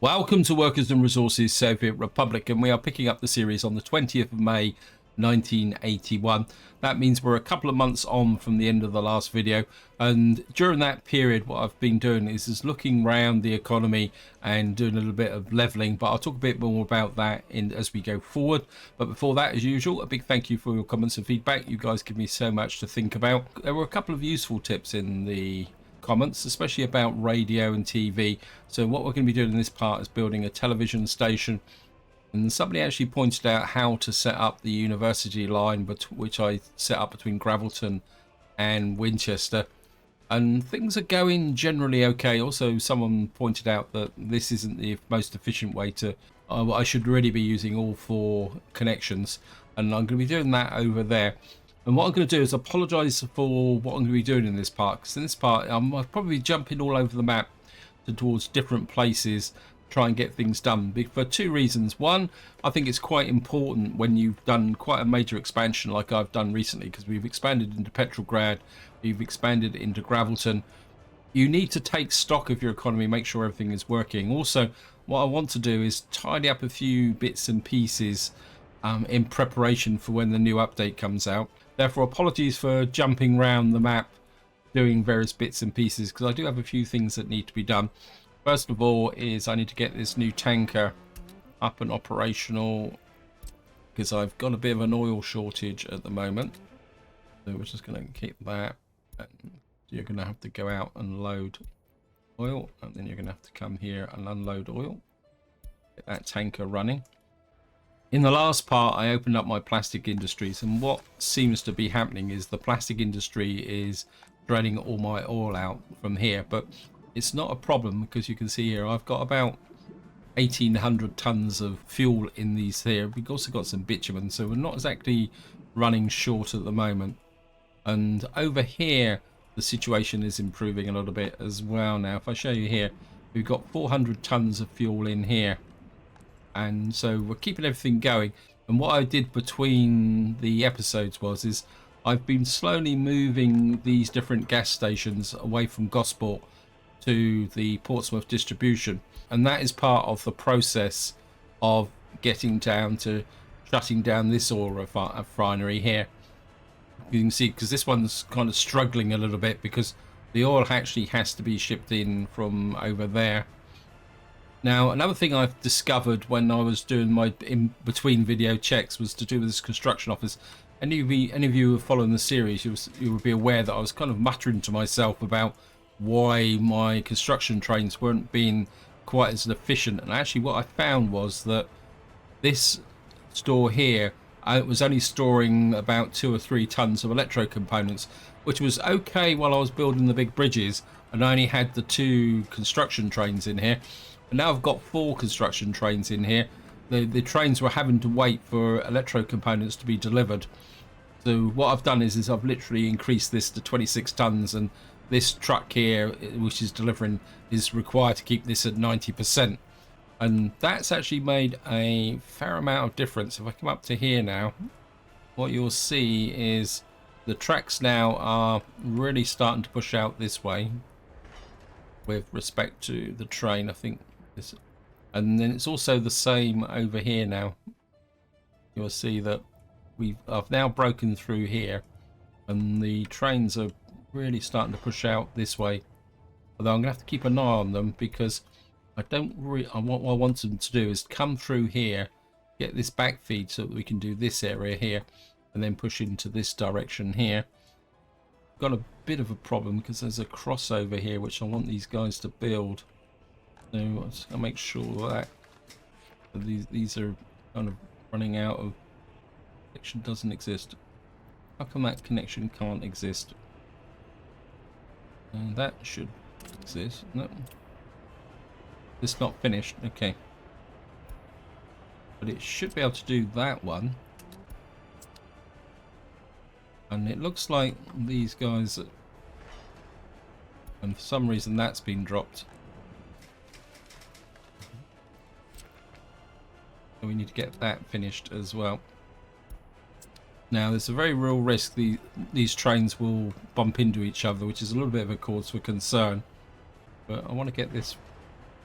Welcome to Workers and Resources Soviet Republic, and we are picking up the series on the 20th of May 1981. That means we're a couple of months on from the end of the last video, and during that period what I've been doing is looking around the economy and doing a little bit of leveling, but I'll talk a bit more about that as we go forward. But before that, as usual, a big thank you for your comments and feedback. You guys give me so much to think about. There were a couple of useful tips in the comments, especially about radio and TV. So what we're going to be doing in this part is building a television station, and somebody actually pointed out how to set up the university line, which I set up between Gravelton and Winchester, and things are going generally okay. Also, someone pointed out that this isn't the most efficient way to I should really be using all four connections, and I'm going to be doing that over there. And what I'm going to do is apologise for what I'm going to be doing in this part, because in this part I'll probably be jumping all over the map towards different places, try and get things done, for two reasons. One, I think it's quite important when you've done quite a major expansion like I've done recently, because we've expanded into Petrograd, we've expanded into Gravelton. You need to take stock of your economy, make sure everything is working. Also, what I want to do is tidy up a few bits and pieces in preparation for when the new update comes out. Therefore, apologies for jumping around the map doing various bits and pieces, because I do have a few things that need to be done. First of all is I need to get this new tanker up and operational, because I've got a bit of an oil shortage at the moment. So we're just going to keep that. And you're going to have to go out and load oil, and then you're going to have to come here and unload oil. Get that tanker running. In the last part, I opened up my plastic industries, and what seems to be happening is the plastic industry is draining all my oil out from here, but it's not a problem, because you can see here I've got about 1,800 tons of fuel in these here. We've also got some bitumen, so we're not exactly running short at the moment. And over here, the situation is improving a little bit as well now. If I show you here, we've got 400 tons of fuel in here. And so we're keeping everything going. And what I did between the episodes is I've been slowly moving these different gas stations away from Gosport to the Portsmouth distribution, and that is part of the process of getting down to shutting down this oil refinery here. You can see, because this one's kind of struggling a little bit, because the oil actually has to be shipped in from over there. Now, another thing I've discovered when I was doing my in-between video checks was to do with this construction office. Any of you who are following the series, you will be aware that I was kind of muttering to myself about why my construction trains weren't being quite as efficient. And actually what I found was that this store here, it was only storing about 2 or 3 tons of electro components, which was okay while I was building the big bridges, and I only had the 2 construction trains in here. And now I've got 4 construction trains in here. The trains were having to wait for electro components to be delivered. So what I've done is I've literally increased this to 26 tons, and this truck here, which is delivering, is required to keep this at 90%. And that's actually made a fair amount of difference. If I come up to here now, what you'll see is the tracks now are really starting to push out this way with respect to the train, I think. And then it's also the same over here now. You'll see that I've now broken through here, and the trains are really starting to push out this way. Although I'm gonna have to keep an eye on them, because what I want them to do is come through here, get this back feed so that we can do this area here, and then push into this direction here. Got a bit of a problem because there's a crossover here which I want these guys to build. So I'll make sure that these are kind of running out of connection. Doesn't exist. How come that connection can't exist? And that should exist. No, it's not finished. Okay, but it should be able to do that one. And it looks like these guys, and for some reason that's been dropped. So we need to get that finished as well. Now there's a very real risk these trains will bump into each other, which is a little bit of a cause for concern. But I want to get this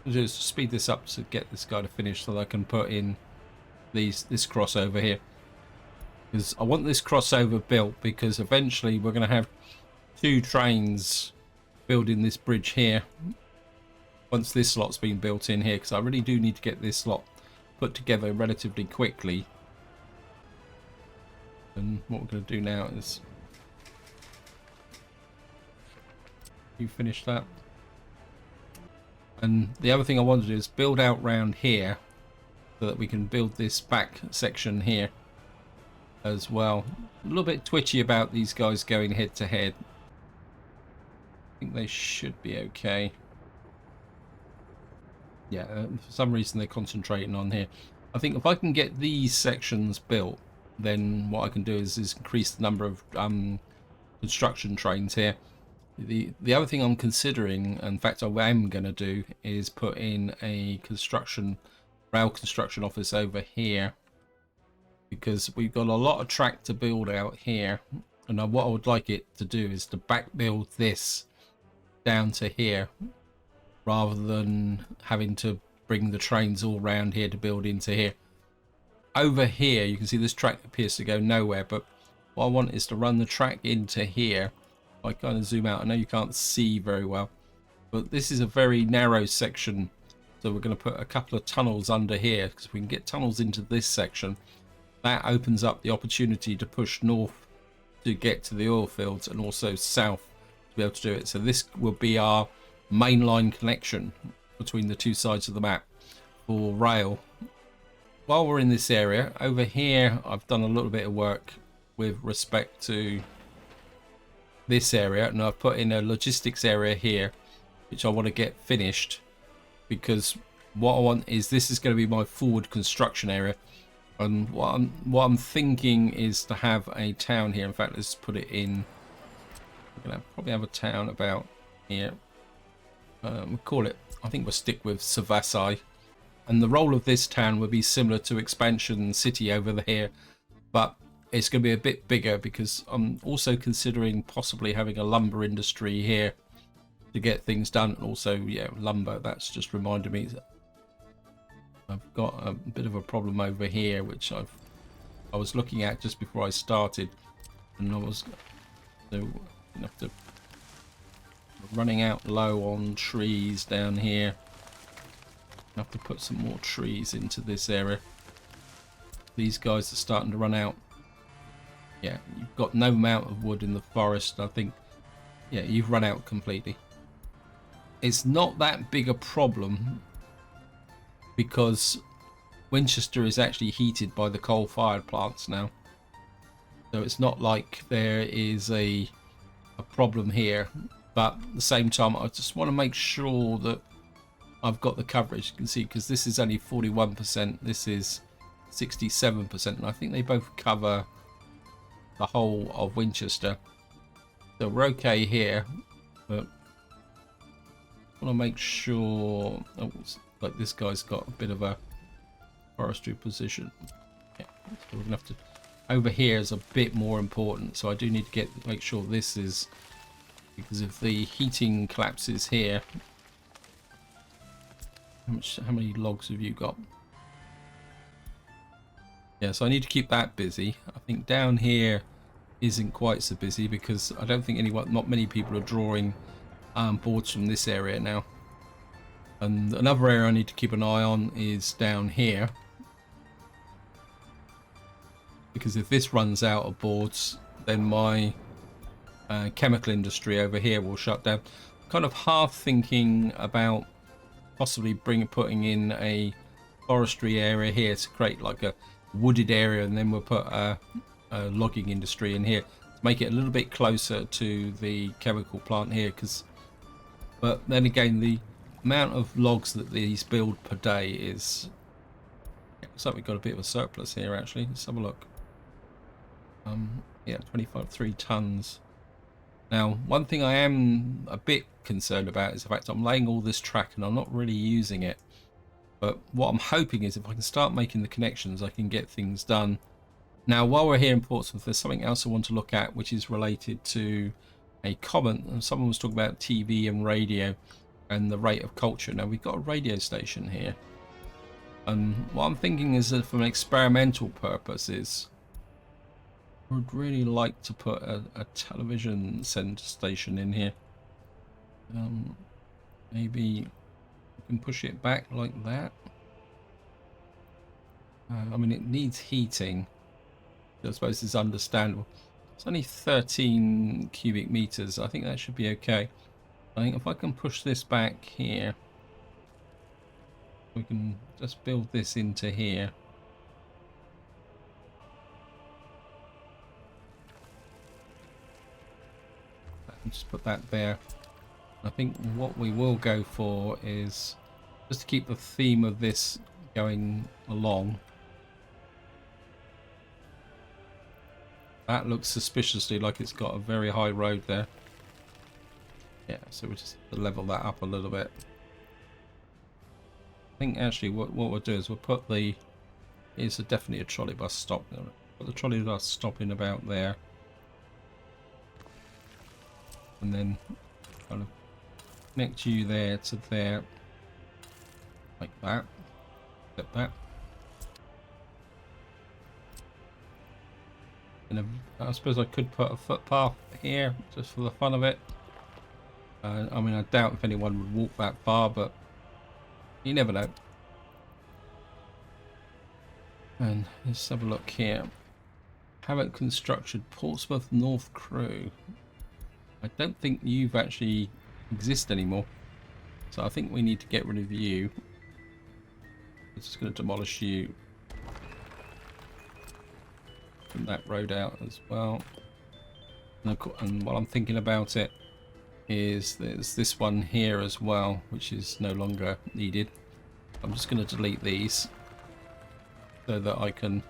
Just speed this up to get this guy to finish so that I can put in this crossover here, because I want this crossover built because eventually we're going to have 2 trains building this bridge here once this slot's been built in here, because I really do need to get this slot put together relatively quickly. And what we're going to do now is you finish that. And the other thing I want to do is build out round here so that we can build this back section here as well. A little bit twitchy about these guys going head to head. I think they should be okay. Yeah, for some reason they're concentrating on here. I think if I can get these sections built, then what I can do is increase the number of construction trains here. The other thing I'm considering, in fact I am going to do, is put in a rail construction office over here, because we've got a lot of track to build out here, and what I would like it to do is to back build this down to here rather than having to bring the trains all around here to build into here. Over here you can see this track appears to go nowhere, but what I want is to run the track into here. I kind of zoom out, I know you can't see very well, but this is a very narrow section, so we're going to put a couple of tunnels under here, because if we can get tunnels into this section, that opens up the opportunity to push north to get to the oil fields, and also south to be able to do it. So this will be our mainline connection between the 2 sides of the map for rail. While we're in this area over here, I've done a little bit of work with respect to this area, and I've put in a logistics area here which I want to get finished, because what I want is this is going to be my forward construction area, and what I'm thinking is to have a town here. In fact, let's put it in, we're going to probably have a town about here. We'll call it, I think we'll stick with Savasai, and the role of this town would be similar to Expansion City over here, but it's going to be a bit bigger, because I'm also considering possibly having a lumber industry here to get things done. And also, yeah, lumber, that's just reminded me that I've got a bit of a problem over here, which I was looking at just before I started, and I was running out low on trees down here. I have to put some more trees into this area. These guys are starting to run out. Yeah, you've got no amount of wood in the forest. I think, yeah, you've run out completely. It's not that big a problem, because Winchester is actually heated by the coal-fired plants now. So it's not like there is a problem here. But at the same time, I just want to make sure that I've got the coverage. You can see, because this is only 41%, this is 67%, and I think they both cover the whole of Winchester. So we're okay here, but I want to make sure, oh, like this guy's got a bit of a forestry position. Yeah, so we're gonna have to, over here is a bit more important, so I do need to make sure this is, because if the heating collapses here, how many logs have you got? Yeah, so I need to keep that busy. I think down here isn't quite so busy, because I don't think not many people are drawing boards from this area now. And another area I need to keep an eye on is down here, because if this runs out of boards, then my chemical industry over here will shut down. Kind of half thinking about possibly putting in a forestry area here to create like a wooded area, and then we'll put a logging industry in here to make it a little bit closer to the chemical plant here. But then again, the amount of logs that these build per day is, looks like we've got a bit of a surplus here actually. Let's have a look. Yeah, 3 tons. Now, one thing I am a bit concerned about is the fact I'm laying all this track and I'm not really using it. But what I'm hoping is if I can start making the connections, I can get things done. Now, while we're here in Portsmouth, there's something else I want to look at, which is related to a comment. Someone was talking about TV and radio. and the rate of culture. Now we've got a radio station here, and what I'm thinking is that for an experimental purpose is I would really like to put a television center station in here. Maybe we can push it back like that. I mean, it needs heating. I suppose it's understandable. It's only 13 cubic meters. I think that should be okay. I think if I can push this back here, we can just build this into here. And just put that there. I think what we will go for is just to keep the theme of this going along. That looks suspiciously like it's got a very high road there. Yeah, so we just level that up a little bit. I think actually what we'll do is we'll put the... Here's definitely a trolley bus stop. Put the trolley bus stop in about there. And then kind of connect you there to there. Like that. Like that. And I suppose I could put a footpath here just for the fun of it. I mean, I doubt if anyone would walk that far, but you never know. And let's have a look here. Haven't constructed Portsmouth North Crew. I don't think you've actually exist anymore, so I think we need to get rid of you. It's just going to demolish you. From that road out as well. And while I'm thinking about it, is there's this one here as well, which is no longer needed. I'm just going to delete these so that I can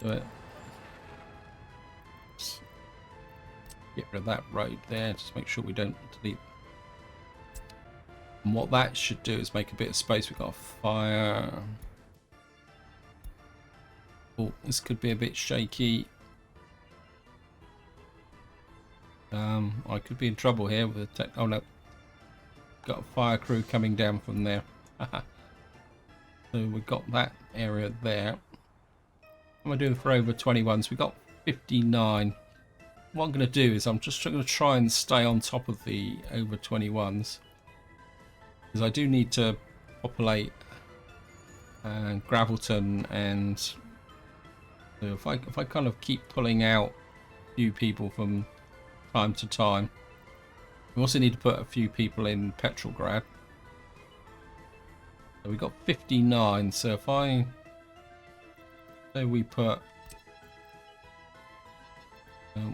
do it. Just get rid of that road there. Just make sure we don't delete. And what that should do is make a bit of space. We've got a fire. Oh, this could be a bit shaky. I could be in trouble here with the tech. Oh no, got a fire crew coming down from there. So we've got that area there. What am I doing for over 21s? We've got 59. What I'm going to do is I'm just going to try and stay on top of the over 21s, because I do need to populate Gravelton, and so if I kind of keep pulling out a few people from time to time. We also need to put a few people in Petrograd. So we've got 59, so if I say we put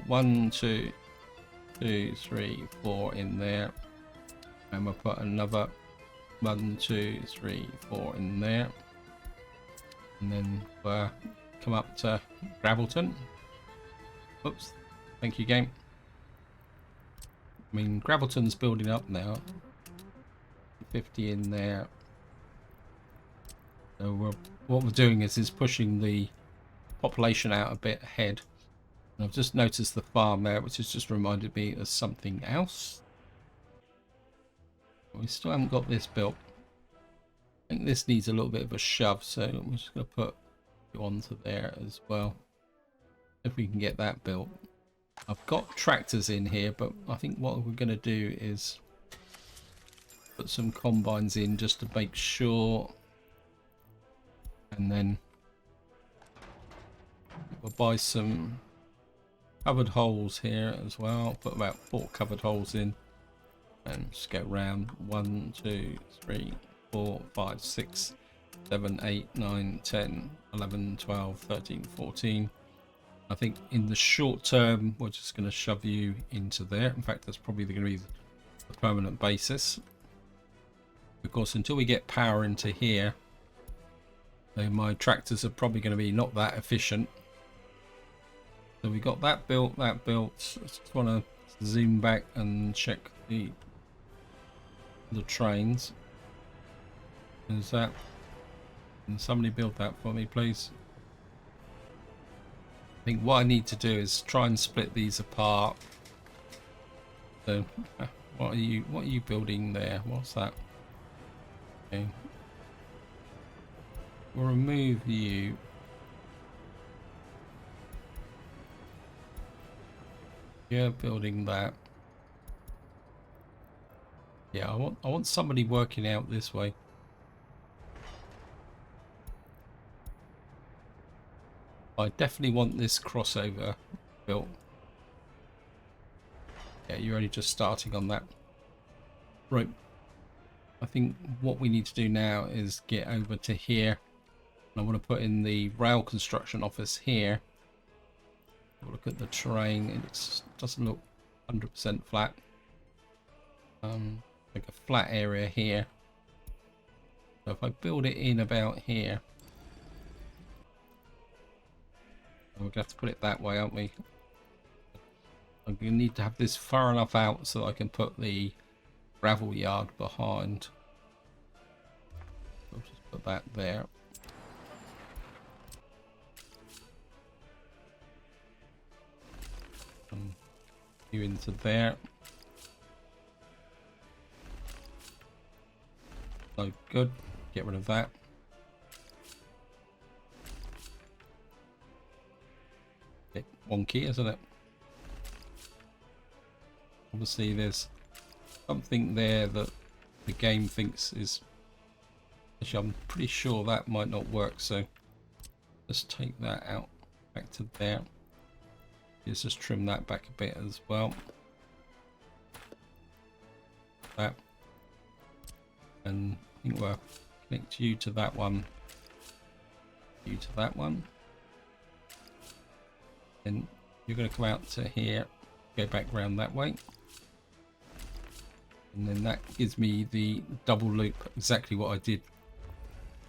1, 2, 3, 4 in there, and we'll put another 1, 2, 3, 4 in there, and then we'll come up to Gravelton. Oops, thank you, game. I mean, Gravelton's building up now. 50 in there. So what we're doing is pushing the population out a bit ahead. And I've just noticed the farm there, which has just reminded me of something else. We still haven't got this built. I think this needs a little bit of a shove, so I'm just going to put it onto there as well. If we can get that built. I've got tractors in here, but I think what we're going to do is put some combines in just to make sure, and then we'll buy some covered holes here as well. Put about 4 covered holes in, and just go round 1, 2, 3, 4, 5, 6, 7, 8, 9, 10, 11, 12, 13, 14. I think in the short term we're just going to shove you into there. In fact, that's probably going to be the permanent basis. Of course, until we get power into here, my tractors are probably going to be not that efficient. So we got that built, that built. I just want to zoom back and check the trains. Is that? Can somebody build that for me, please? I think what I need to do is try and split these apart. So What are you building there? What's that? Okay. We'll remove you. You're building that. Yeah, I want somebody working out this way. I definitely want this crossover built. Yeah, you're only just starting on that. Right. I think what we need to do now is get over to here. I want to put in the rail construction office here. Look at the terrain. It doesn't look 100% flat. Like a flat area here. So if I build it in about here, we're gonna have to put it that way, aren't we? I'm gonna need to have this far enough out so that I can put the gravel yard behind. I'll just put that there. You into there. So good. Get rid of that. Bit wonky, isn't it? Obviously, there's something there that the game thinks is. Actually, I'm pretty sure that might not work. So let's take that out back to there. Let's just trim that back a bit as well. That. And I think we'll connect you to that one. You to that one. Then you're going to come out to here. Go back round that way. And then that gives me the double loop. Exactly what I did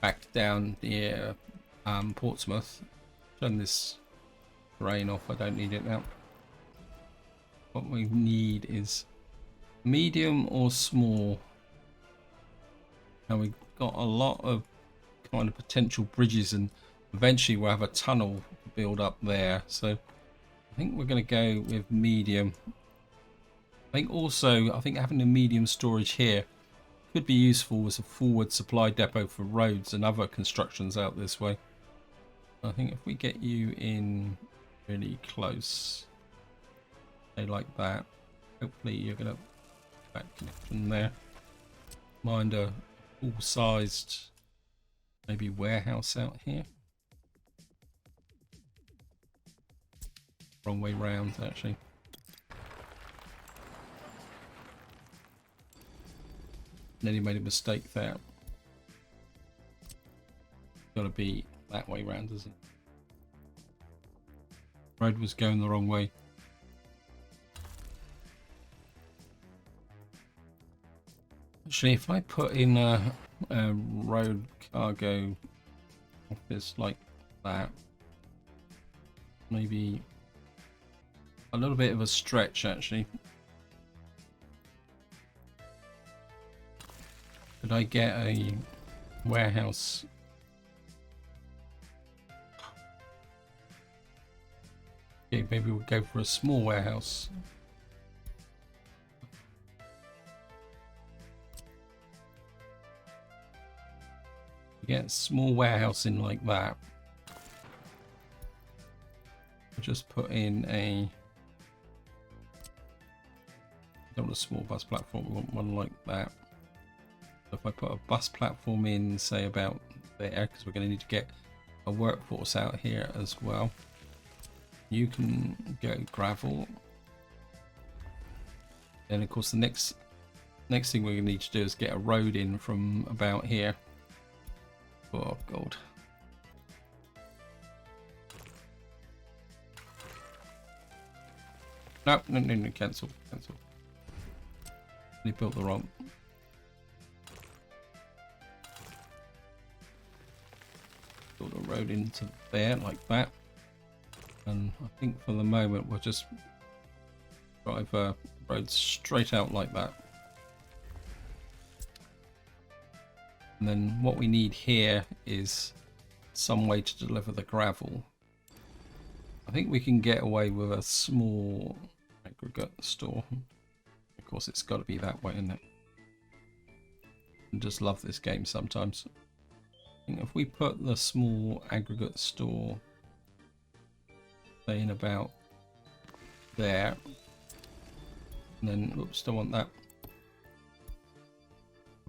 back down near Portsmouth. Turn this terrain off. I don't need it now. What we need is medium or small. Now we've got a lot of kind of potential bridges, and eventually we'll have a tunnel to build up there. So I think we're going to go with medium. I think having a medium storage here could be useful as a forward supply depot for roads and other constructions out this way. I think if we get you in really close, say like that, hopefully you're going to back connection there. Mind a full-sized maybe warehouse out here. Wrong way round actually. Nearly made a mistake there. Got to be that way round, isn't it? Road was going the wrong way. Actually, if I put in a road cargo office like that, maybe a little bit of a stretch actually. Could I get a warehouse? Okay, maybe we'll go for a small warehouse. Get a small warehouse in like that. Just put in a. Don't want a small bus platform. We want one like that. So if I put a bus platform in, say about there, because we're going to need to get a workforce out here as well. You can go gravel. Then of course the next thing we're going to need to do is get a road in from about here. Oh god. No, cancel. They built the wrong. Build a road into there like that. And I think for the moment we'll just drive a road straight out like that. And then what we need here is some way to deliver the gravel. I think we can get away with a small aggregate store. Of course, it's got to be that way, isn't it? I just love this game sometimes. I think if we put the small aggregate store in about there, and then, oops, don't want that.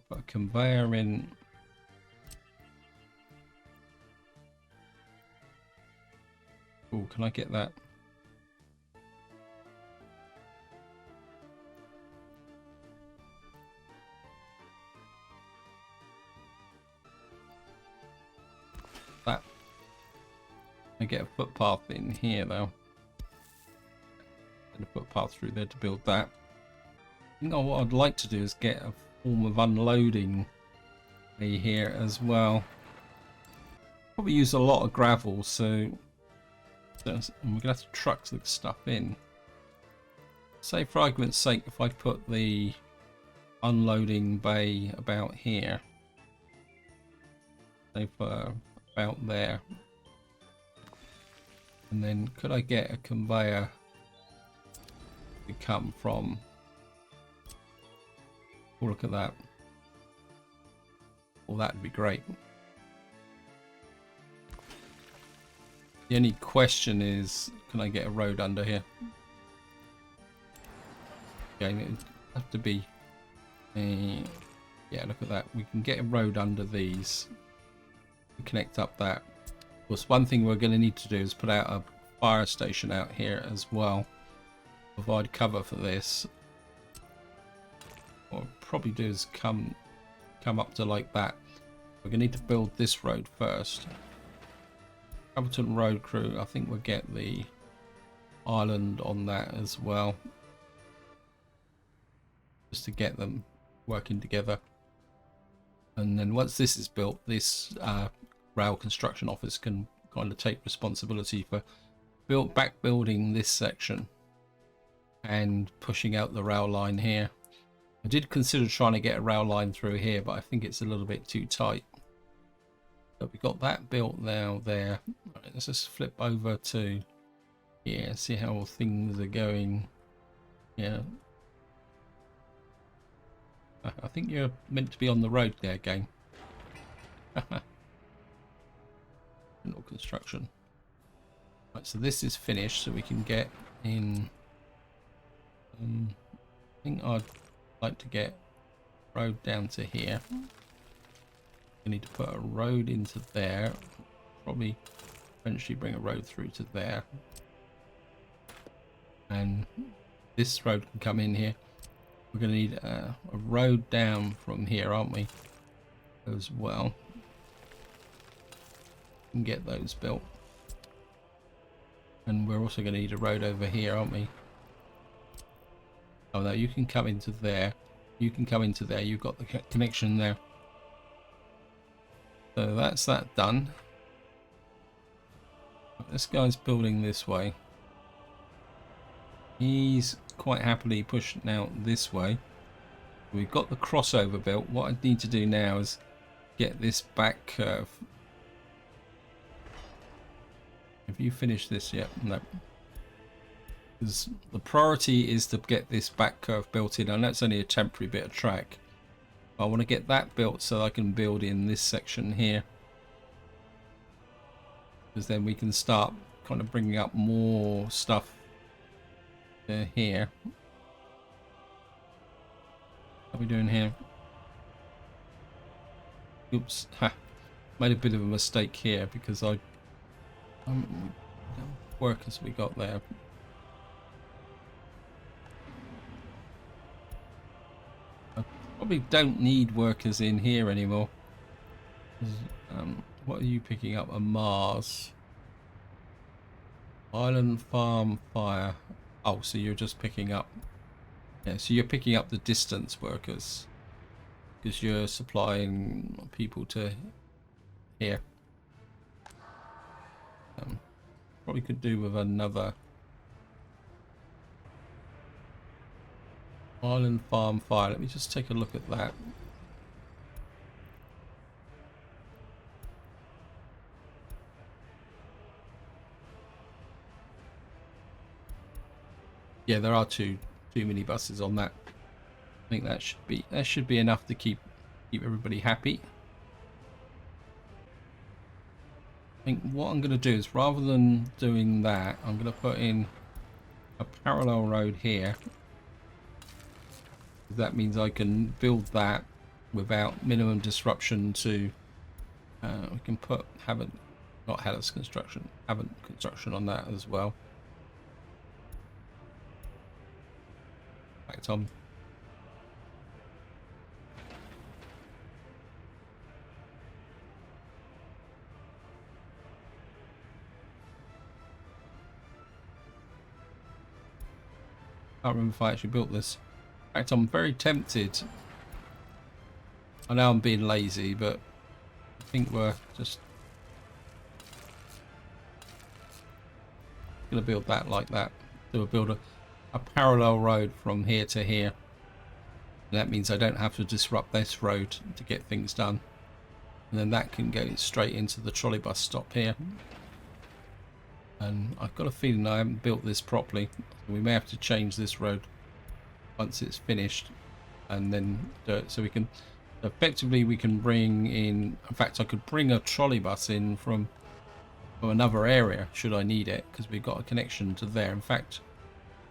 Put a conveyor in. Oh, can I get that? That. I get a footpath in here though. And a footpath through there to build that. You know what I'd like to do is get a form of unloading here as well. Probably use a lot of gravel, so we're gonna have to truck the stuff in. Say for argument's sake, if I put the unloading bay about here, say for about there, and then could I get a conveyor to come from? Oh, look at that. Well, that'd be great. The only question is, can I get a road under here? Okay, it'd have to be a... Yeah, look at that. We can get a road under these. Connect up that. Of course, one thing we're going to need to do is put out a fire station out here as well. Provide cover for this. What I'll probably do is come up to like that. We're going to need to build this road first. Appleton Road Crew, I think we'll get the island on that as well. Just to get them working together. And then once this is built, this rail construction office can kind of take responsibility for back building this section and pushing out the rail line here. I did consider trying to get a rail line through here, but I think it's a little bit too tight. So we got that built now there. Right, let's just flip over to here, see how things are going. Yeah. I think you're meant to be on the road there, game. No construction. Right, so this is finished, so we can get in. I think I'd like to get road down to here. We need to put a road into there. Probably eventually bring a road through to there. And this road can come in here. We're going to need a road down from here, aren't we? As well. We can get those built. And we're also going to need a road over here, aren't we? Oh no, you can come into there. You can come into there. You've got the connection there. So that's that done. This guy's building this way. He's quite happily pushing out this way. We've got the crossover built. What I need to do now is get this back curve. Have you finished this yet? No. Because the priority is to get this back curve built in, and that's only a temporary bit of track. I want to get that built so I can build in this section here. Because then we can start kind of bringing up more stuff here. What are we doing here? Oops, ha, made a bit of a mistake here because workers we got there. I probably don't need workers in here anymore. What are you picking up? A Mars Island Farm Fire. Oh, so you're just picking up. Yeah, so you're picking up the distance workers because you're supplying people to here. Probably could do with another Island Farm Fire. Let me just take a look at that. Yeah, there are two minibuses on that. I think that should be enough to keep everybody happy. I think what I'm going to do is, rather than doing that, I'm going to put in a parallel road here. That means I can build that without minimum disruption to. We can put not Hellas construction, Haven't construction on that as well. Back Tom. I can't remember if I actually built this. In fact, I'm very tempted. I know I'm being lazy, but I think we're just going to build that like that. So we'll build a parallel road from here to here. And that means I don't have to disrupt this road to get things done. And then that can go straight into the trolley bus stop here. And I've got a feeling I haven't built this properly. We may have to change this road once it's finished and then do it. So we can effectively bring in fact I could bring a trolley bus in from another area should I need it, because we've got a connection to there. In fact,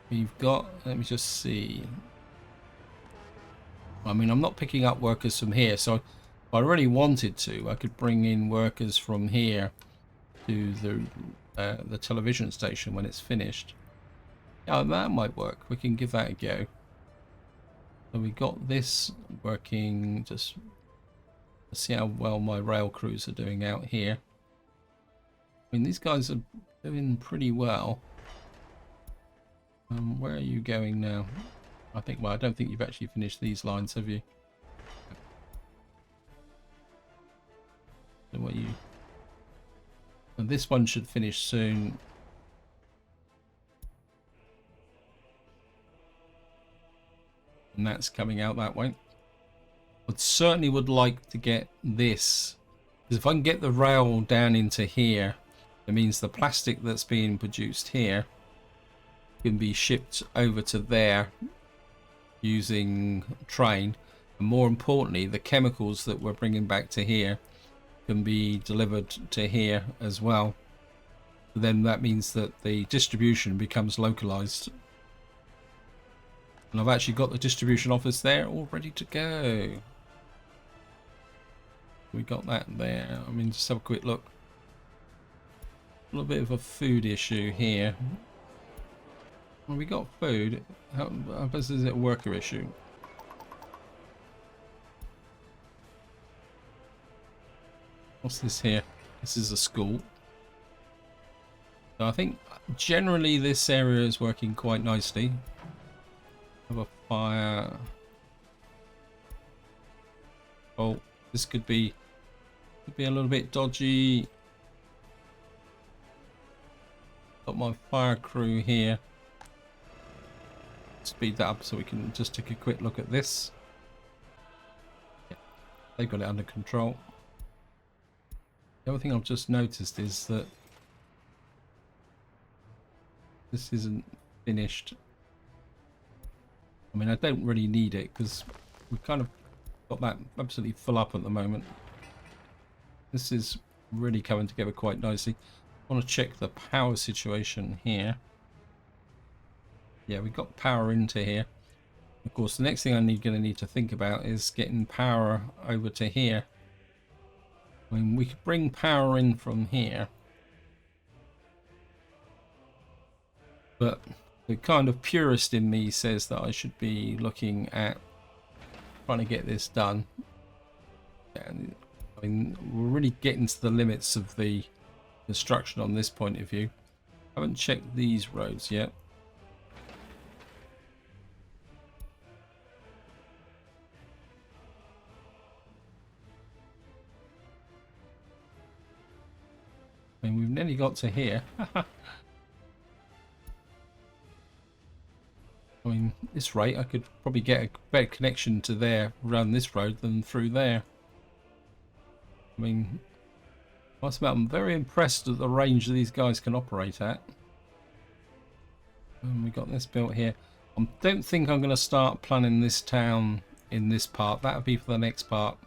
we've got, let me just see, I mean, I'm not picking up workers from here, so if I really wanted to, I could bring in workers from here to the television station when it's finished. Yeah, that might work. We can give that a go. So we got this working. Just let's see how well my rail crews are doing out here. I mean, these guys are doing pretty well. Where are you going now? I think, well, I don't think you've actually finished these lines, have you? So what you... And this one should finish soon. And that's coming out that way. I certainly would like to get this, because if I can get the rail down into here, it means the plastic that's being produced here can be shipped over to there using train, and more importantly, the chemicals that we're bringing back to here can be delivered to here as well. Then that means that the distribution becomes localized. And I've actually got the distribution office there all ready to go. We got that there. I mean, just have a quick look. A little bit of a food issue here. Well, we got food. How is it a worker issue? What's this here? This is a school. So I think generally this area is working quite nicely. Have a fire. Oh, this could be a little bit dodgy. Got my fire crew here. Speed that up so we can just take a quick look at this. Yeah, they've got it under control. The other thing I've just noticed is that this isn't finished. I mean, I don't really need it because we've kind of got that absolutely full up at the moment. This is really coming together quite nicely. I want to check the power situation here. Yeah, we've got power into here. Of course, the next thing I'm going to need to think about is getting power over to here. I mean, we could bring power in from here, but the kind of purist in me says that I should be looking at trying to get this done. And I mean, we're really getting to the limits of the construction on this point of view. I haven't checked these roads yet. I mean, we've nearly got to here. I mean, this rate, I could probably get a better connection to there around this road than through there. I mean, I'm very impressed at the range that these guys can operate at. And we got this built here. I don't think I'm going to start planning this town in this part. That'll be for the next part.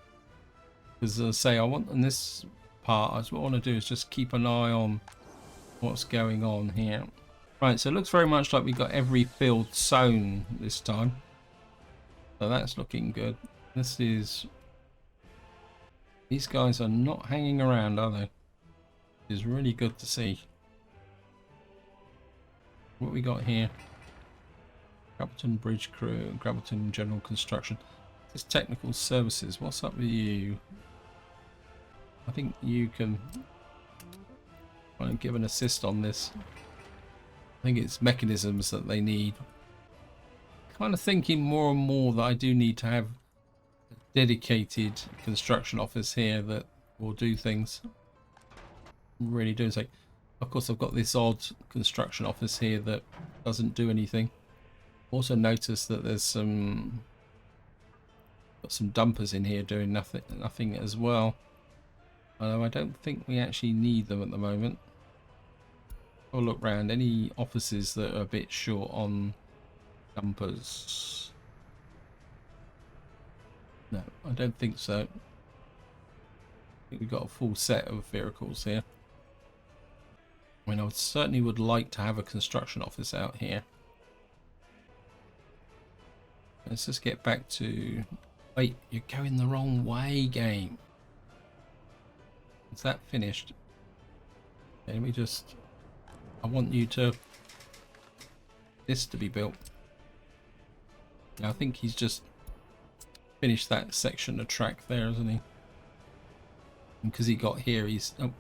Because as I say, I want in this part, what I want to do is just keep an eye on what's going on here. Right, so it looks very much like we got every field sown this time. So that's looking good. This is... These guys are not hanging around, are they? It's really good to see. What we got here? Grappleton Bridge Crew, Grappleton General Construction. This Technical Services. What's up with you? I think you can try and give an assist on this. I think it's mechanisms that they need. Kind of thinking more and more that I do need to have a dedicated construction office here that will do things. Really doing so. Of course, I've got this odd construction office here that doesn't do anything. Also notice that there's got some dumpers in here doing nothing as well. Although I don't think we actually need them at the moment. I'll look round any offices that are a bit short on dumpers. No, I don't think so. I think we've got a full set of vehicles here. I mean, I certainly would like to have a construction office out here. Let's just get back to... Wait, you're going the wrong way, game. Is that finished? Okay, let me just... I want you to... This to be built. I think he's just finished that section of track there, isn't he? And because he got here, he's... Oh,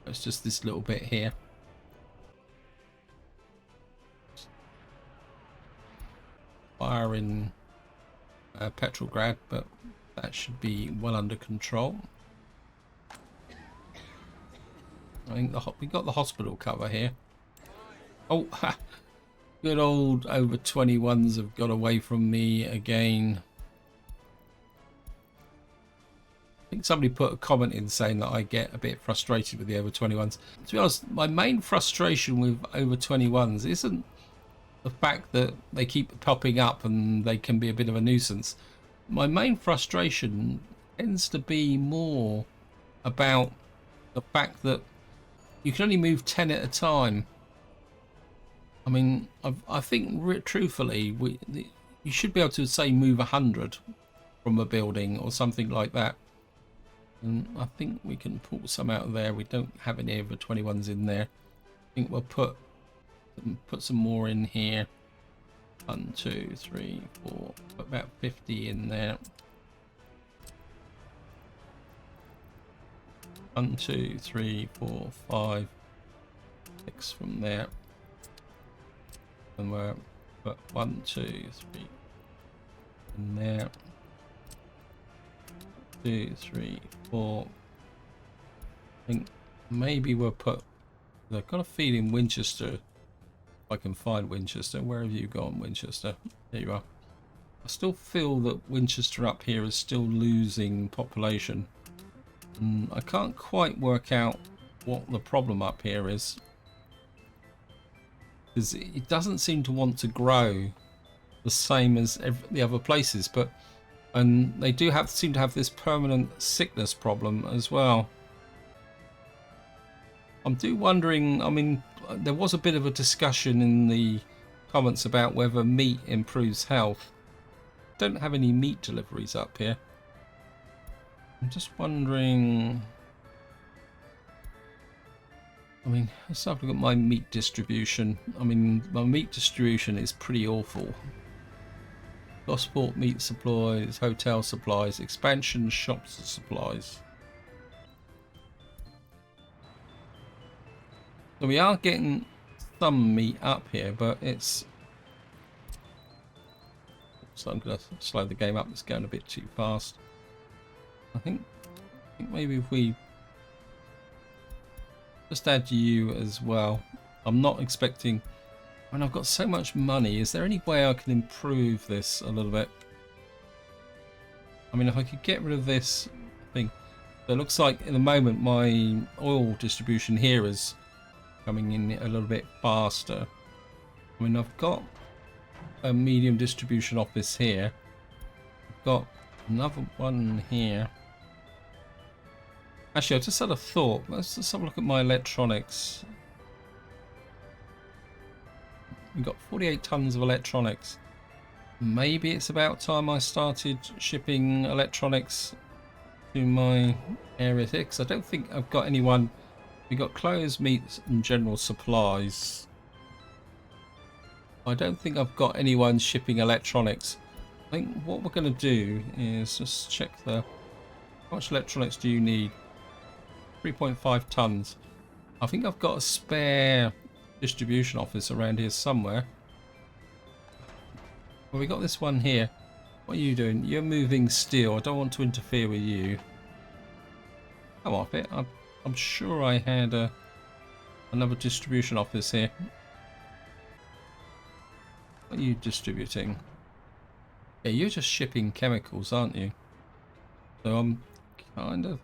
it's just this little bit here. Fire in Petrograd, but that should be well under control. I think we got the hospital cover here. Oh, ha, good old over 21s have got away from me again. I think somebody put a comment in saying that I get a bit frustrated with the over 21s. To be honest, my main frustration with over 21s isn't the fact that they keep popping up and they can be a bit of a nuisance. My main frustration tends to be more about the fact that you can only move 10 at a time. I mean, I think truthfully, you should be able to say move 100 from a building or something like that. And I think we can pull some out of there. We don't have any over 21s in there. I think we'll put some more in here. 1, 2, 3, 4. Put about 50 in there. 1, 2, 3, 4, 5, 6 from there. And we'll put 1, 2, 3 in there. 2, 3, 4. I think maybe we'll put... I've got a feeling Winchester, if I can find Winchester. Where have you gone, Winchester? There you are. I still feel that Winchester up here is still losing population. And I can't quite work out what the problem up here is. Because it doesn't seem to want to grow the same as the other places, and they do seem to have this permanent sickness problem as well. I'm wondering, I mean, there was a bit of a discussion in the comments about whether meat improves health. Don't have any meat deliveries up here. I'm just wondering... I mean, let's have a look at my meat distribution. I mean, my meat distribution is pretty awful. Gosport meat supplies, hotel supplies, expansion shops and supplies. So we are getting some meat up here, but it's... So I'm going to slow the game up. It's going a bit too fast. I think maybe if we just add you as well. I'm not expecting... I mean, I've got so much money. Is there any way I can improve this a little bit? I mean, if I could get rid of this thing. So it looks like at the moment my oil distribution here is coming in a little bit faster. I mean, I've got a medium distribution office here. I've got another one here. Actually, I just had a thought. Let's just have a look at my electronics. We've got 48 tons of electronics. Maybe it's about time I started shipping electronics to my area here, because I don't think I've got anyone. We've got clothes, meats and general supplies. I don't think I've got anyone shipping electronics. I think what we're going to do is just check how much electronics do you need? 3.5 tons. I think I've got a spare distribution office around here somewhere. Well, we got this one here. What are you doing? You're moving steel. I don't want to interfere with you. Come off it. I'm sure I had another distribution office here. What are you distributing? Yeah, you're just shipping chemicals, aren't you? So I'm kind of...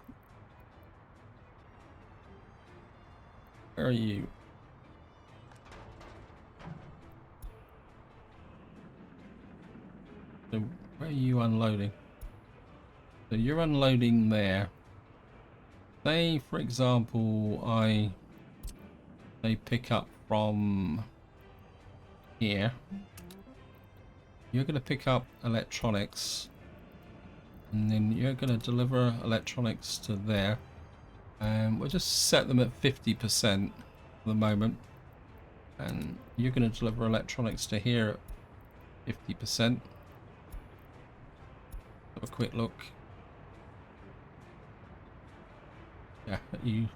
Where are you? So where are you unloading? So you're unloading there. Say, for example, they pick up from here. You're going to pick up electronics, and then you're going to deliver electronics to there. And we'll just set them at 50% for the moment. And you're going to deliver electronics to here at 50%. Have a quick look. Yeah, you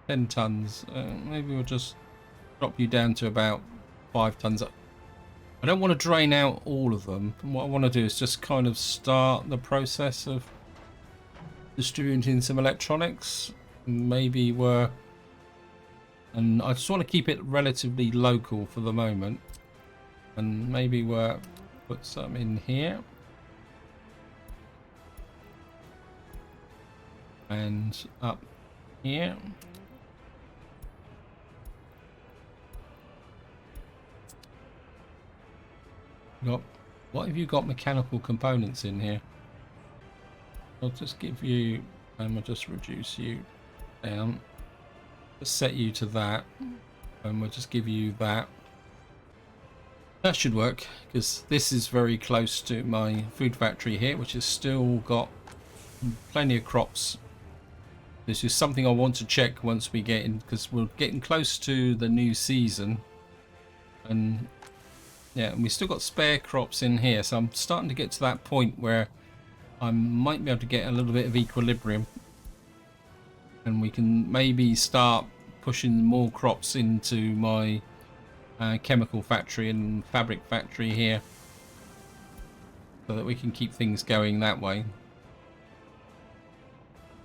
10 tons. Maybe we'll just drop you down to about 5 tons. I don't want to drain out all of them. What I want to do is just kind of start the process of distributing some electronics. Maybe and I just want to keep it relatively local for the moment. And maybe put some in here. And up here. What have you got mechanical components in here? I'll just give you, and we'll just reduce you down. Just set you to that, and we'll just give you that. That should work, because this is very close to my food factory here, which has still got plenty of crops. This is something I want to check once we get in, because we're getting close to the new season. And yeah, and we still got spare crops in here, so I'm starting to get to that point where I might be able to get a little bit of equilibrium, and we can maybe start pushing more crops into my chemical factory and fabric factory here, so that we can keep things going that way.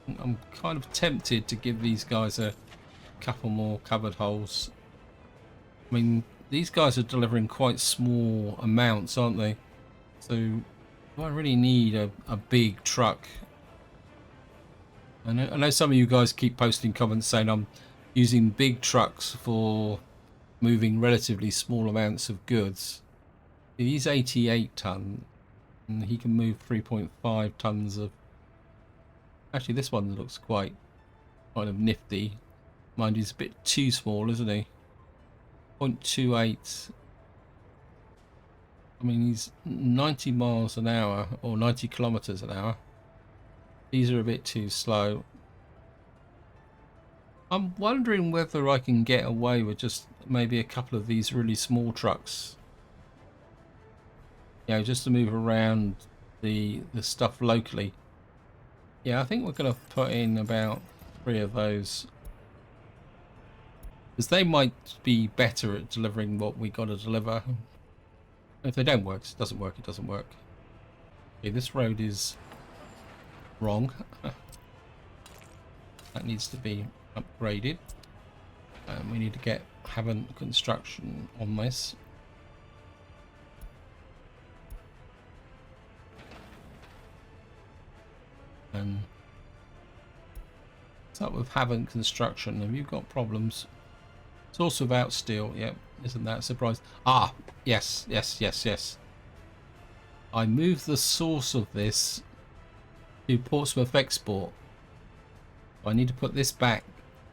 I'm kind of tempted to give these guys a couple more covered holes. I mean, these guys are delivering quite small amounts, aren't they? So do I really need a big truck? I know some of you guys keep posting comments saying I'm using big trucks for moving relatively small amounts of goods. He's 88 ton, and he can move 3.5 tons of... Actually, this one looks quite kind of nifty. Mind you, he's a bit too small, isn't he? 0.28. I mean, he's 90 miles an hour, or 90 kilometers an hour. These are a bit too slow. I'm wondering whether I can get away with just maybe a couple of these really small trucks. You know, just to move around the stuff locally. Yeah, I think we're going to put in about 3 of those, because they might be better at delivering what we got to deliver. If they don't work, it doesn't work, it doesn't work. Okay, this road is wrong. That needs to be upgraded. We need to get Haven construction on this. And start with Haven construction. Have you got problems? It's also about steel, yep. Isn't that a surprise? Ah, yes, yes, yes, yes. I moved the source of this to Portsmouth Export. I need to put this back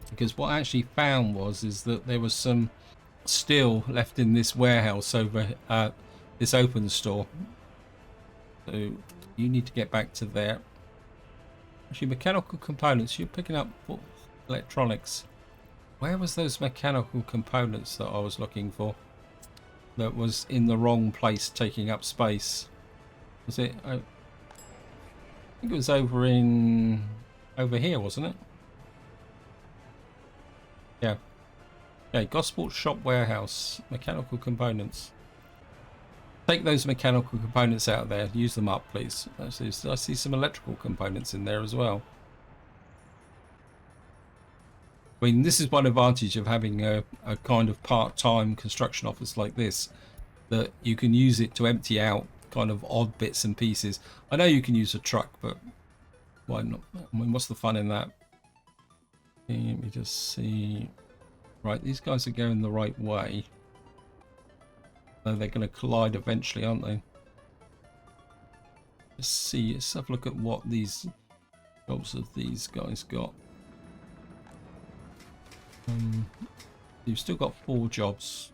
because what I actually found is that there was some steel left in this warehouse over this open store. So you need to get back to there. Actually, mechanical components. You're picking up electronics. Where was those mechanical components that I was looking for? That was in the wrong place, taking up space. Was it? I think it was over here, wasn't it? Yeah. Okay, Gosport Shop Warehouse. Mechanical components. Take those mechanical components out of there. Use them up, please. I see some electrical components in there as well. I mean, this is one advantage of having a kind of part-time construction office like this, that you can use it to empty out kind of odd bits and pieces. I know you can use a truck, but why not? I mean, what's the fun in that? Let me just see. Right, these guys are going the right way. Though they're going to collide eventually, aren't they? Let's have a look at what these jobs of these guys got. You've still got 4 jobs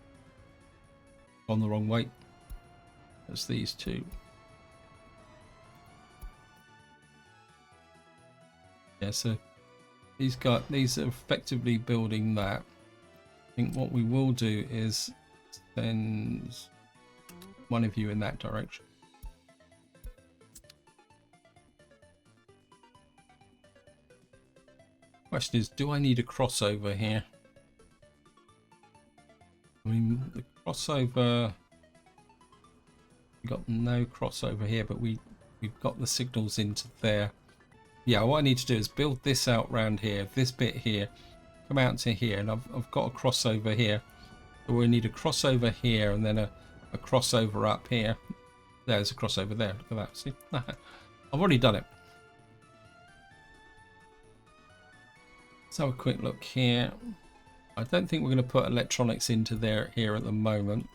on the wrong way. That's these 2. Yeah, so these are effectively building that. I think what we will do is send one of you in that direction. Question is, do I need a crossover here? I mean, the crossover, we've got no crossover here, but we've got the signals into there. Yeah, what I need to do is build this out round here, this bit here, come out to here, and I've got a crossover here. So we need a crossover here, and then a crossover up here. There's a crossover there. Look at that. See, I've already done it. Let's have a quick look here. I don't think we're going to put electronics into there here at the moment.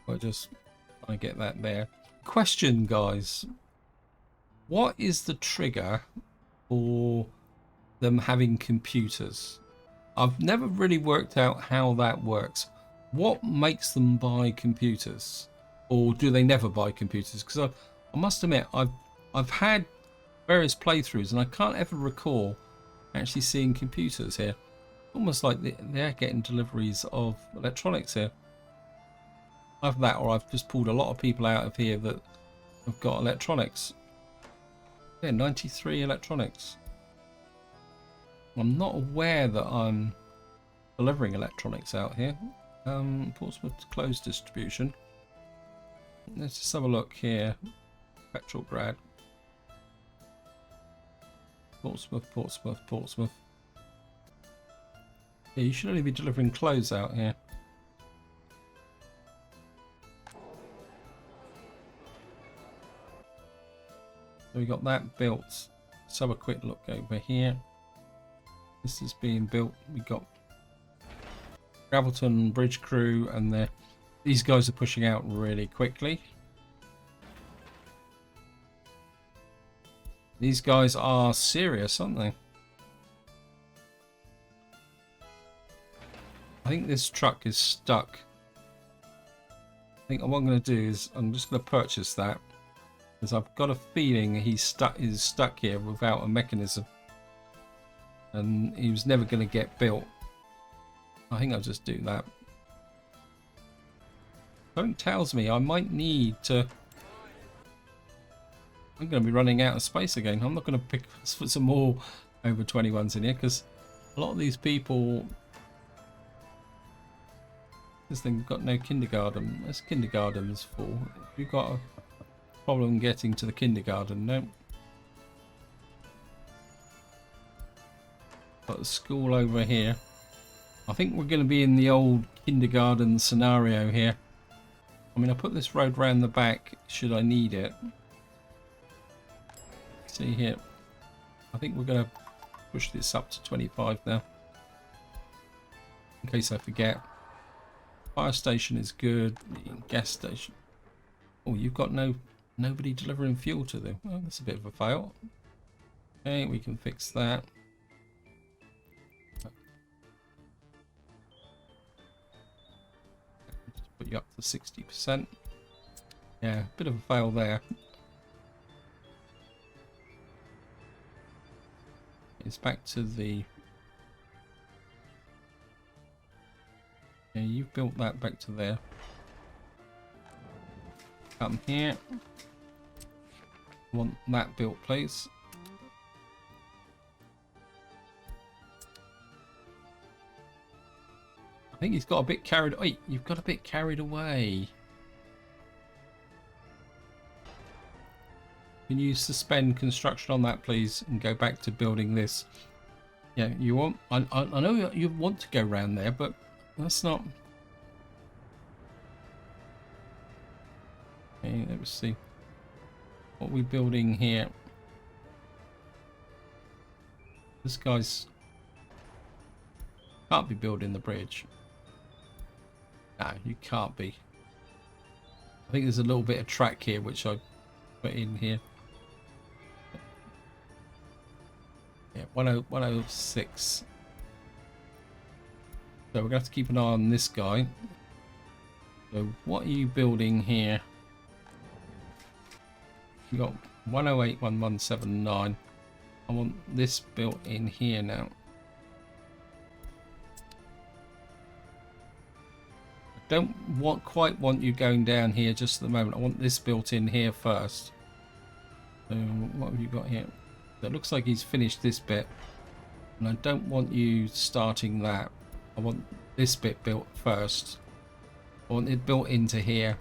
I'll just try and get that there. Question, guys. What is the trigger for them having computers? I've never really worked out how that works. What makes them buy computers? Or do they never buy computers? Because I must admit, I've had various playthroughs and I can't ever recall actually seeing computers here. Almost like they're getting deliveries of electronics here. Either that, or I've just pulled a lot of people out of here that have got electronics. Yeah, 93 electronics. I'm not aware that I'm delivering electronics out here. Portsmouth closed distribution. Let's just have a look here. Petrograd. Portsmouth, Portsmouth, Portsmouth. Yeah, you should only be delivering clothes out here. So we got that built. Let's have a quick look over here. This is being built. We got Gravelton Bridge Crew, and these guys are pushing out really quickly. These guys are serious, aren't they? I think this truck is stuck. I think what I'm going to do is I'm just going to purchase that, because I've got a feeling he's stuck here without a mechanism, and he was never going to get built. I think I'll just do that. Something tells me I might need to. I'm going to be running out of space again. I'm not going to put some more over 21s in here, because a lot of these people. This thing got no kindergarten. This kindergarten's full. You've got a problem getting to the kindergarten, no? Got the school over here. I think we're going to be in the old kindergarten scenario here. I mean, I put this road round the back should I need it. See here. I think we're going to push this up to 25 now, in case I forget. Fire station is good. The gas station. Oh, you've got nobody delivering fuel to them. Well, that's a bit of a fail. Okay, we can fix that. Just put you up to 60%. Yeah, bit of a fail there. It's back to the... Yeah, you've built that back to there. Come here. Want that built, please. I think he's got a bit carried... Wait, you've got a bit carried away. Can you suspend construction on that, please, and go back to building this? Yeah, you want... I know you want to go around there, but that's not... Okay, let's see. What are we building here? This guy's... Can't be building the bridge. No, you can't be. I think there's a little bit of track here, which I put in here. Yeah, 106. So we're going to have to keep an eye on this guy. So what are you building here? You got 1081179. I want this built in here now. I don't quite want you going down here just at the moment. I want this built in here first. So what have you got here? It looks like he's finished this bit, and I don't want you starting that. I want this bit built first. I want it built into here,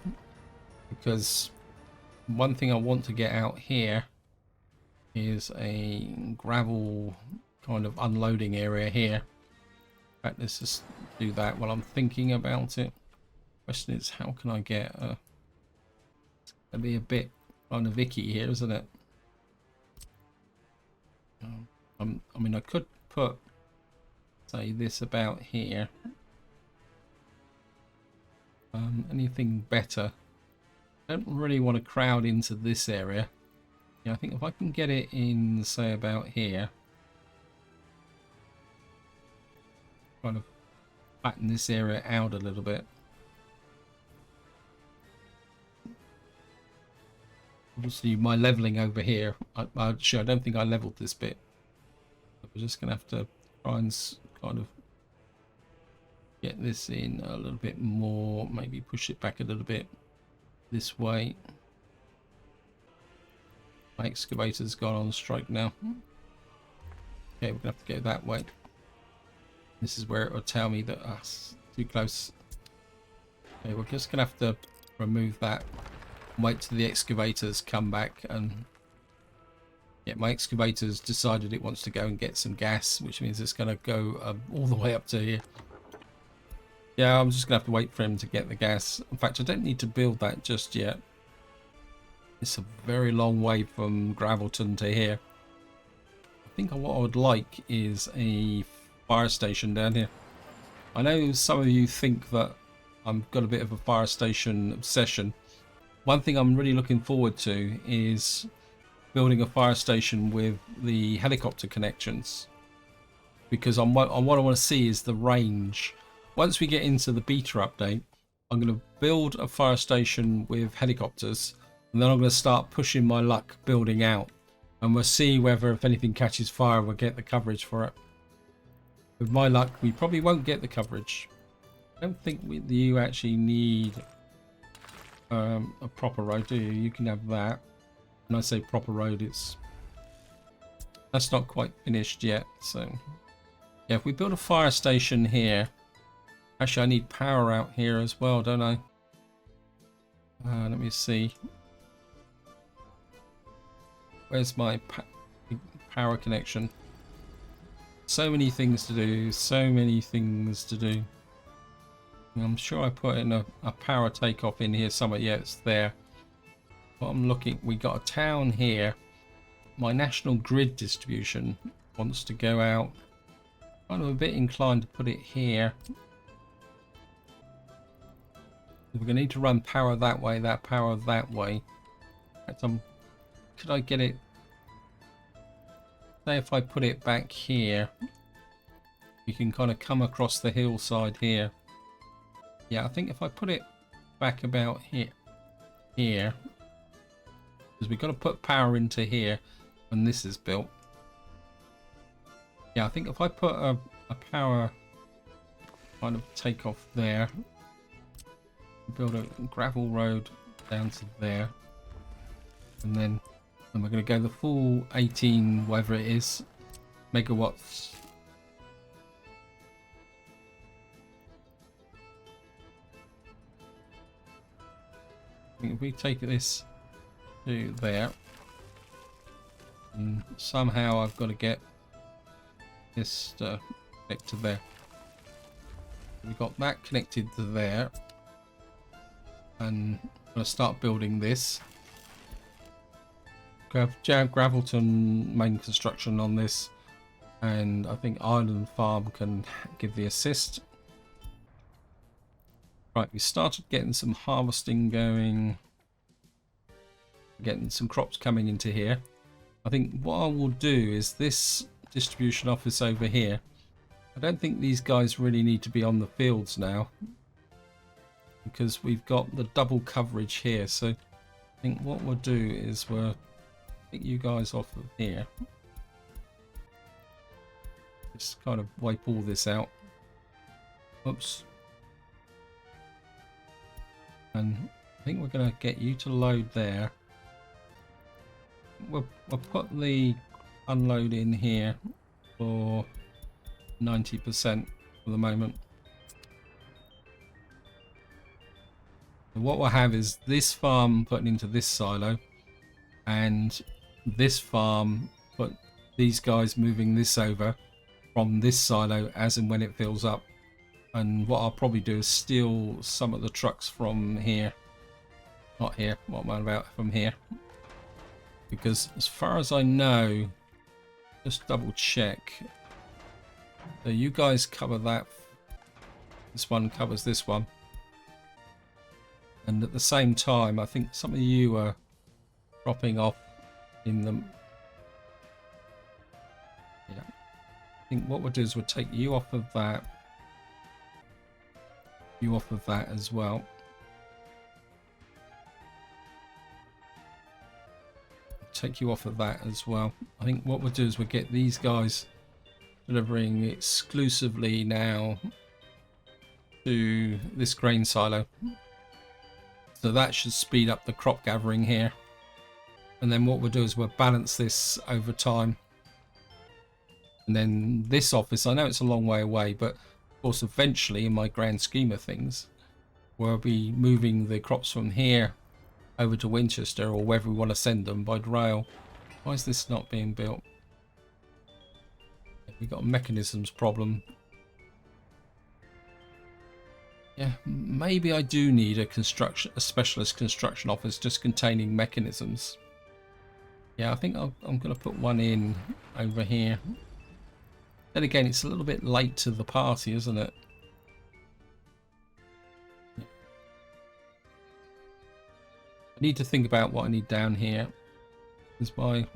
because one thing I want to get out here is a gravel kind of unloading area here. In fact, let's just do that while I'm thinking about it. Question is, how can I get it'll be a bit kind of icky here, isn't it? I mean, I could put, say, this about here. Anything better? I don't really want to crowd into this area. Yeah, I think if I can get it in, say, about here, kind of flatten this area out a little bit. Obviously, my leveling over here, I don't think I leveled this bit. We're just going to have to try and kind of get this in a little bit more, maybe push it back a little bit this way. My excavator's gone on strike now. Okay, we're going to have to go that way. This is where it will tell me that too close. Okay, we're just going to have to remove that. Wait till the excavators come back, and yeah, my excavator's decided it wants to go and get some gas, which means it's going to go all the way up to here. Yeah, I'm just going to have to wait for him to get the gas. In fact, I don't need to build that just yet. It's a very long way from Gravelton to here. I think what I would like is a fire station down here. I know some of you think that I've got a bit of a fire station obsession. One thing I'm really looking forward to is building a fire station with the helicopter connections, because what I want to see is the range. Once we get into the beta update, I'm going to build a fire station with helicopters, and then I'm going to start pushing my luck building out, and we'll see whether if anything catches fire we'll get the coverage for it. With my luck, we probably won't get the coverage. I don't think you actually need a proper road, do you? You can have that. When I say proper road, that's not quite finished yet. So yeah, if we build a fire station here, actually I need power out here as well, don't I? Let me see. Where's my power connection? So many things to do, so many things to do. I'm sure I put in a power takeoff in here somewhere. Yeah, it's there. But I'm looking, we got a town here. My national grid distribution wants to go out. Kind of a bit inclined to put it here. We're going to need to run power that way, that power that way. Could I get it? Say if I put it back here, you can kind of come across the hillside here. Yeah, I think if I put it back about here, because we've got to put power into here when this is built. Yeah, I think if I put a power kind of take off there, build a gravel road down to there, and then we're going to go the full 18 whatever it is megawatts. I think if we take this to there, and somehow I've got to get this to connect to there. We've got that connected to there, and I'm going to start building this. Gravelton main construction on this, and I think Island Farm can give the assist. Right, we started getting some harvesting going, getting some crops coming into here. I think what I will do is this distribution office over here, I don't think these guys really need to be on the fields now, because we've got the double coverage here. So I think what we'll do is we'll take you guys off of here, just kind of wipe all this out. Oops. And I think we're going to get you to load there. We'll put the unload in here for 90% for the moment. And what we'll have is this farm putting into this silo, and this farm, but these guys moving this over from this silo as and when it fills up. And what I'll probably do is steal some of the trucks from here. Not here, what am I about? From here. Because as far as I know, just double check. So you guys cover that. This one covers this one. And at the same time, I think some of you are dropping off in them. Yeah. I think what we'll do is we'll take you off of that. You off of that as well. Take you off of that as well. I think what we'll do is we'll get these guys delivering exclusively now to this grain silo. So that should speed up the crop gathering here. And then what we'll do is we'll balance this over time. And then this office, I know it's a long way away, but of course eventually in my grand scheme of things, we'll be moving the crops from here over to Winchester, or wherever we want to send them by rail. Why is this not being built? We've got a mechanisms problem. Yeah, maybe I do need a specialist construction office just containing mechanisms. Yeah, I think I'm going to put one in over here. Then again, it's a little bit late to the party, isn't it? I need to think about what I need down here. Is why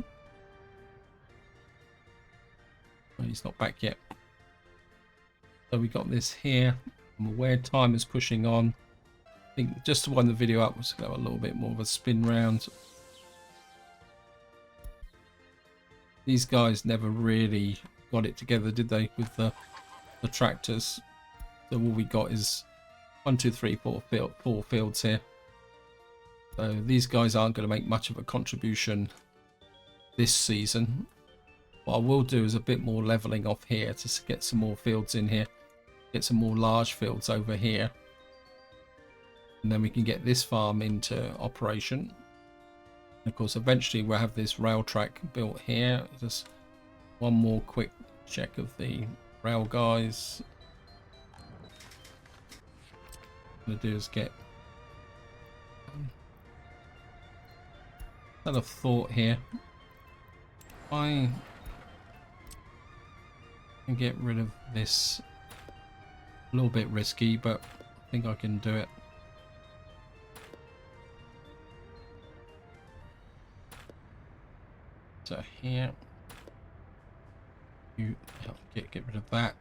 he's not back yet. So we got this here. I'm aware time is pushing on. I think just to wind the video up, we're just going to have a little bit more of a spin round. These guys never really got it together, did they, with the tractors? So all we got is 1, 2, 3, 4 fields here. So these guys aren't going to make much of a contribution this season. What I will do is a bit more leveling off here to get some more fields in here. Get some more large fields over here. And then we can get this farm into operation. And of course, eventually we'll have this rail track built here. Just one more quick check of the rail guys. What I'm going to do is get a thought here. I can get rid of this. A little bit risky, but I think I can do it. to here. You get rid of that,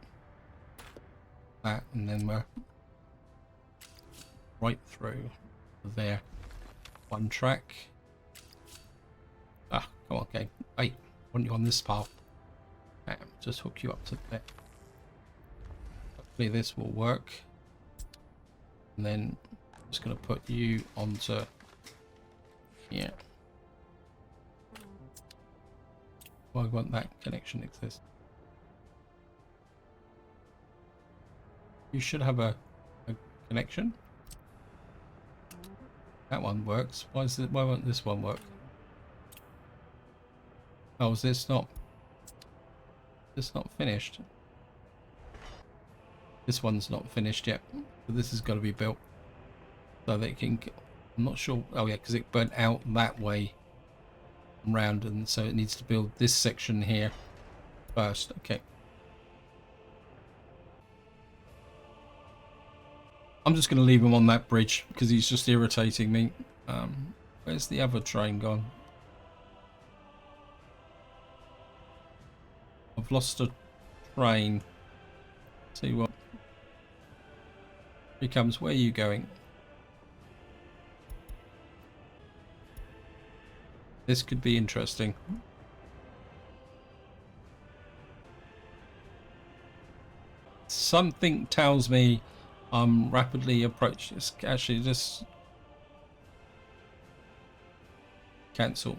and then we're right through there. One track. Ah, come on, game. Wait, I want you on this path. Just hook you up to there. Hopefully this will work. And then I'm just going to put you onto here. Why won't that connection exist? You should have a connection. That one works. Why won't this one work? Oh, is this not finished? This one's not finished yet, but this has got to be built so that it can. I'm not sure. Oh yeah, because it burnt out that way round, and so it needs to build this section here first. Okay. I'm just going to leave him on that bridge because he's just irritating me. Where's the other train gone? I've lost a train. See what? Here comes. Where are you going? This could be interesting. Something tells me I'm rapidly approaching. It's actually just cancel.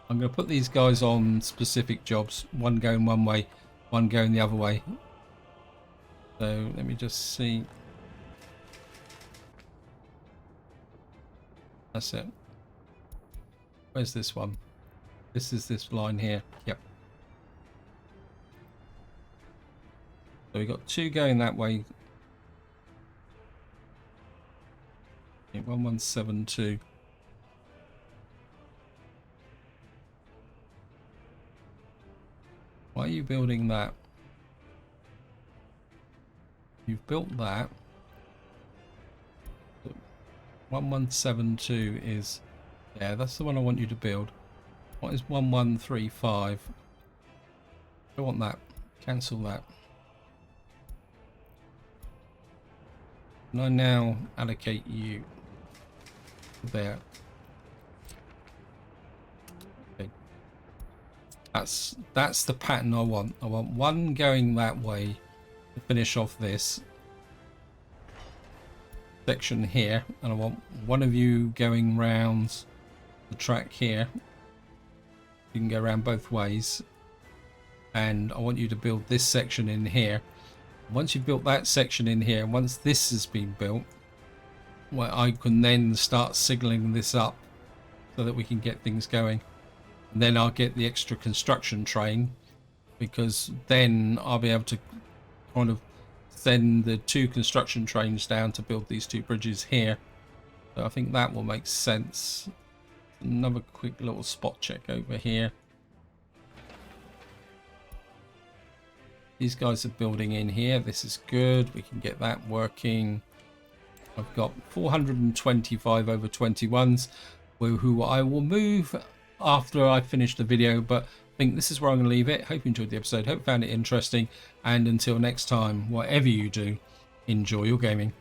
I'm going to put these guys on specific jobs. One going one way, one going the other way. So let me just see. That's it. Where's this one? This is this line here. Yep. So we got two going that way. 1172. Why are you building that? You've built that. 1172 is, yeah, that's the one I want you to build. What is 1135? I want that. Cancel that. And I now allocate you there. Okay. That's the pattern I want. I want one going that way to finish off this section here, and I want one of you going round the track here. You can go around both ways, and I want you to build this section in here. Once you've built that section in here, once this has been built, well, I can then start signaling this up so that we can get things going. And then I'll get the extra construction train, because then I'll be able to kind of send the two construction trains down to build these two bridges here. So I think that will make sense. Another quick little spot check over here. These guys are building in here. This is good. We can get that working. I've got 425 over 21s, who I will move after I finish the video, but I think this is where I'm going to leave it. Hope you enjoyed the episode. Hope you found it interesting. And until next time, whatever you do, enjoy your gaming.